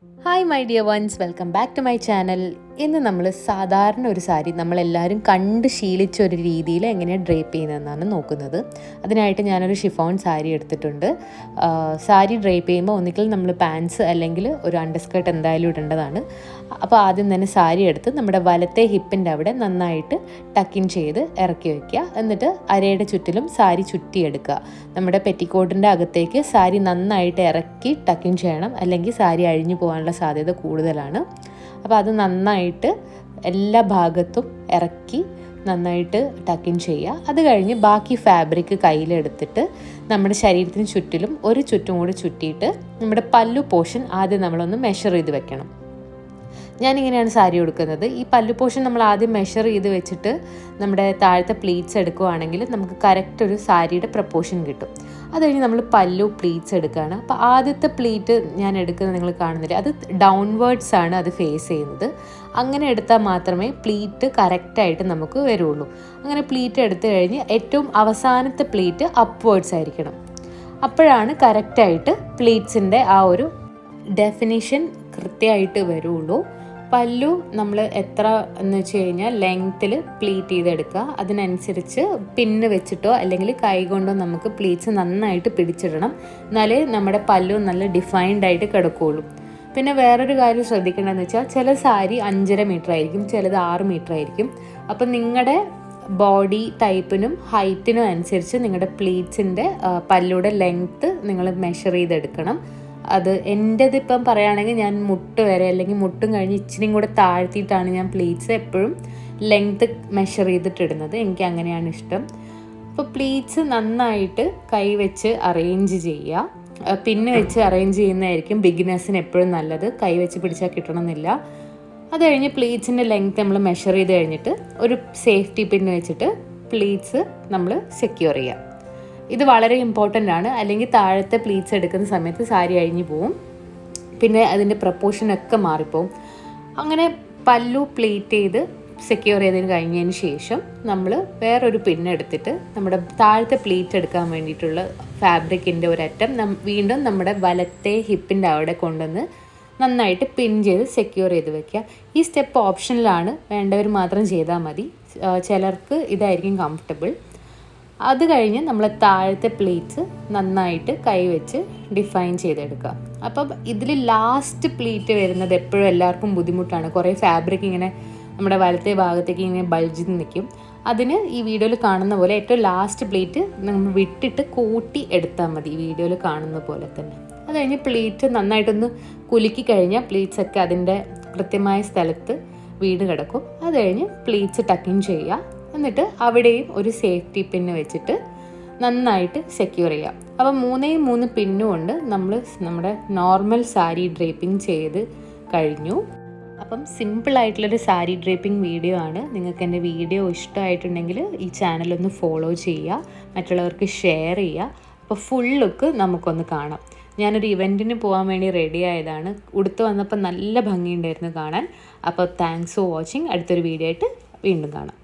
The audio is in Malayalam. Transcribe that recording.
Hi my dear ones, welcome back to my channel. ഇന്ന് നമ്മൾ സാധാരണ ഒരു സാരി നമ്മളെല്ലാവരും കണ്ട് ശീലിച്ച ഒരു രീതിയിൽ എങ്ങനെയാണ് ഡ്രേപ്പ് ചെയ്യുന്നതെന്നാണ് നോക്കുന്നത്. അതിനായിട്ട് ഞാനൊരു ഷിഫോൺ സാരി എടുത്തിട്ടുണ്ട്. സാരി ഡ്രേപ്പ് ചെയ്യുമ്പോൾ ഒന്നുകിൽ നമ്മൾ പാൻസ് അല്ലെങ്കിൽ ഒരു അണ്ടർസ്കേർട്ട് എന്തായാലും ഇടേണ്ടതാണ്. അപ്പോൾ ആദ്യം തന്നെ സാരി എടുത്ത് നമ്മുടെ വലത്തെ ഹിപ്പിൻ്റെ അവിടെ നന്നായിട്ട് ടക്കിൻ ചെയ്ത് ഇറക്കി വയ്ക്കുക. എന്നിട്ട് അരയുടെ ചുറ്റിലും സാരി ചുറ്റിയെടുക്കുക. നമ്മുടെ പെറ്റിക്കോട്ടിൻ്റെ അകത്തേക്ക് സാരി നന്നായിട്ട് ഇറക്കി ടക്കിൻ ചെയ്യണം, അല്ലെങ്കിൽ സാരി അഴിഞ്ഞു പോകാനുള്ള സാധ്യത കൂടുതലാണ്. അപ്പോൾ അത് നന്നായിട്ട് എല്ലാ ഭാഗത്തും ഇറക്കി നന്നായിട്ട് ടക്കിൻ ചെയ്യുക. അത് കഴിഞ്ഞ് ബാക്കി ഫാബ്രിക് കയ്യിലെടുത്തിട്ട് നമ്മുടെ ശരീരത്തിന് ചുറ്റിലും ഒരു ചുറ്റും കൂടി ചുറ്റിയിട്ട് നമ്മുടെ പല്ലു പോർഷൻ ആദ്യം നമ്മളൊന്ന് മെഷർ ചെയ്ത് വെക്കണം. ഞാനിങ്ങനെയാണ് സാരി ഉടുക്കുന്നത്. ഈ പല്ലു പോർഷൻ നമ്മൾ ആദ്യം മെഷർ ചെയ്ത് വെച്ചിട്ട് നമ്മുടെ താഴത്തെ പ്ലീറ്റ്സ് എടുക്കുകയാണെങ്കിൽ നമുക്ക് കറക്റ്റ് ഒരു സാരിയുടെ പ്രപ്പോർഷൻ കിട്ടും. അത് കഴിഞ്ഞ് നമ്മൾ പല്ലു പ്ലീറ്റ്സ് എടുക്കുകയാണ്. അപ്പോൾ ആദ്യത്തെ പ്ലീറ്റ് ഞാൻ എടുക്കുന്നത് നിങ്ങൾ കാണുന്നില്ല, അത് ഡൗൺവേർഡ്സ് ആണ് അത് ഫേസ് ചെയ്യുന്നത്. അങ്ങനെ എടുത്താൽ മാത്രമേ പ്ലീറ്റ് കറക്റ്റായിട്ട് നമുക്ക് വരുള്ളൂ. അങ്ങനെ പ്ലീറ്റ് എടുത്തു കഴിഞ്ഞ് ഏറ്റവും അവസാനത്തെ പ്ലീറ്റ് അപ്വേർഡ്സ് ആയിരിക്കണം. അപ്പോഴാണ് കറക്റ്റായിട്ട് പ്ലീറ്റ്സിൻ്റെ ആ ഒരു ഡെഫിനിഷൻ കൃത്യമായിട്ട് വരുള്ളൂ. പല്ലു നമ്മൾ എത്ര എന്ന് വെച്ച് കഴിഞ്ഞാൽ ലെങ്ത്തിൽ പ്ലീറ്റ് ചെയ്തെടുക്കുക. അതിനനുസരിച്ച് പിന്ന് വെച്ചിട്ടോ അല്ലെങ്കിൽ കൈ കൊണ്ടോ നമുക്ക് പ്ലീറ്റ്സ് നന്നായിട്ട് പിടിച്ചിടണം. എന്നാലേ നമ്മുടെ പല്ലു നല്ല ഡിഫൈൻഡ് ആയിട്ട് കിടക്കുകയുള്ളൂ. പിന്നെ വേറൊരു കാര്യം ശ്രദ്ധിക്കേണ്ടതെന്ന് വെച്ചാൽ ചില സാരി 5.5 മീറ്റർ ആയിരിക്കും, ചിലത് 6 മീറ്റർ ആയിരിക്കും. അപ്പം നിങ്ങളുടെ ബോഡി ടൈപ്പിനും ഹൈറ്റിനും അനുസരിച്ച് നിങ്ങളുടെ പ്ലീറ്റ്സിൻ്റെ പല്ലുടെ ലെങ്ത്ത് നിങ്ങൾ മെഷർ ചെയ്തെടുക്കണം. അത് എൻ്റെതിപ്പം പറയുകയാണെങ്കിൽ ഞാൻ മുട്ട് വരെ അല്ലെങ്കിൽ മുട്ടും കഴിഞ്ഞ് ഇച്ചിരിയും കൂടെ താഴ്ത്തിയിട്ടാണ് ഞാൻ പ്ലീറ്റ്സ് എപ്പോഴും ലെങ്ത്ത് മെഷർ ചെയ്തിട്ടിടുന്നത്. എനിക്ക് അങ്ങനെയാണ് ഇഷ്ടം. അപ്പോൾ പ്ലീറ്റ്സ് നന്നായിട്ട് കൈ വെച്ച് അറേഞ്ച് ചെയ്യുക. പിന്നെ വെച്ച് അറേഞ്ച് ചെയ്യുന്നതായിരിക്കും ബിഗിനേഴ്സിന് എപ്പോഴും നല്ലത്. കൈ വെച്ച് പിടിച്ചാൽ കിട്ടണമെന്നില്ല. അത് കഴിഞ്ഞ് പ്ലീറ്റ്സിൻ്റെ ലെങ്ത്ത് നമ്മൾ മെഷർ ചെയ്ത് കഴിഞ്ഞിട്ട് ഒരു സേഫ്റ്റി പിന്ന് വെച്ചിട്ട് പ്ലീറ്റ്സ് നമ്മൾ സെക്യൂർ ചെയ്യുക. ഇത് വളരെ ഇമ്പോർട്ടൻ്റ് ആണ്. അല്ലെങ്കിൽ താഴത്തെ പ്ലീറ്റ്സ് എടുക്കുന്ന സമയത്ത് സാരി അഴിഞ്ഞു പോവും, പിന്നെ അതിൻ്റെ പ്രപ്പോർഷനൊക്കെ മാറിപ്പോവും. അങ്ങനെ പല്ലു പ്ലീറ്റ് ചെയ്ത് സെക്യൂർ ചെയ്തതിന് കഴിഞ്ഞതിന് ശേഷം നമ്മൾ വേറൊരു പിന്നെടുത്തിട്ട് നമ്മുടെ താഴത്തെ പ്ലീറ്റ് എടുക്കാൻ വേണ്ടിയിട്ടുള്ള ഫാബ്രിക്കിൻ്റെ ഒരറ്റം വീണ്ടും നമ്മുടെ വലത്തെ ഹിപ്പിൻ്റെ അവിടെ കൊണ്ടുവന്ന് നന്നായിട്ട് പിൻ ചെയ്ത് സെക്യൂർ ചെയ്ത് വെക്കുക. ഈ സ്റ്റെപ്പ് ഓപ്ഷനിലാണ്, വേണ്ടവർ മാത്രം ചെയ്താൽ മതി. ചിലർക്ക് ഇതായിരിക്കും കംഫർട്ടബിൾ. അത് കഴിഞ്ഞ് നമ്മൾ താഴത്തെ പ്ലീറ്റ്സ് നന്നായിട്ട് കൈവച്ച് ഡിഫൈൻ ചെയ്തെടുക്കുക. അപ്പം ഇതിൽ ലാസ്റ്റ് പ്ലീറ്റ് വരുന്നത് എപ്പോഴും എല്ലാവർക്കും ബുദ്ധിമുട്ടാണ്. കുറേ ഫാബ്രിക് ഇങ്ങനെ നമ്മുടെ വലത്തെ ഭാഗത്തേക്ക് ഇങ്ങനെ ബൾജിൽ നിൽക്കും. അതിന് ഈ വീഡിയോയിൽ കാണുന്ന പോലെ ഏറ്റവും ലാസ്റ്റ് പ്ലീറ്റ് നമ്മൾ വിട്ടിട്ട് കൂട്ടി എടുത്താൽ മതി, ഈ വീഡിയോയിൽ കാണുന്ന പോലെ തന്നെ. അത് കഴിഞ്ഞ് പ്ലീറ്റ് നന്നായിട്ടൊന്ന് കുലുക്കി കഴിഞ്ഞാൽ പ്ലീറ്റ്സൊക്കെ അതിൻ്റെ കൃത്യമായ സ്ഥലത്ത് വീട് കിടക്കും. അത് കഴിഞ്ഞ് പ്ലീറ്റ്സ് ടക്കിൻ ചെയ്യുക. എന്നിട്ട് അവിടെയും ഒരു സേഫ്റ്റി പിന്ന് വെച്ചിട്ട് നന്നായിട്ട് സെക്യൂർ ചെയ്യാം. അപ്പം 3 പിന്നും കൊണ്ട് നമ്മൾ നമ്മുടെ നോർമൽ സാരി ഡ്രേപ്പിംഗ് ചെയ്ത് കഴിഞ്ഞു. അപ്പം സിമ്പിളായിട്ടുള്ളൊരു സാരി ഡ്രേപ്പിംഗ് വീഡിയോ ആണ്. നിങ്ങൾക്ക് എൻ്റെ വീഡിയോ ഇഷ്ടമായിട്ടുണ്ടെങ്കിൽ ഈ ചാനലൊന്ന് ഫോളോ ചെയ്യുക, മറ്റുള്ളവർക്ക് ഷെയർ ചെയ്യുക. അപ്പോൾ ഫുൾ ലുക്ക് നമുക്കൊന്ന് കാണാം. ഞാനൊരു ഇവൻറ്റിന് പോകാൻ വേണ്ടി റെഡി ആയതാണ്. ഉടുത്ത് വന്നപ്പോൾ നല്ല ഭംഗിയുണ്ടായിരുന്നു കാണാൻ. അപ്പോൾ താങ്ക്സ് ഫോർ വാച്ചിങ്. അടുത്തൊരു വീഡിയോ ആയിട്ട് വീണ്ടും കാണാം.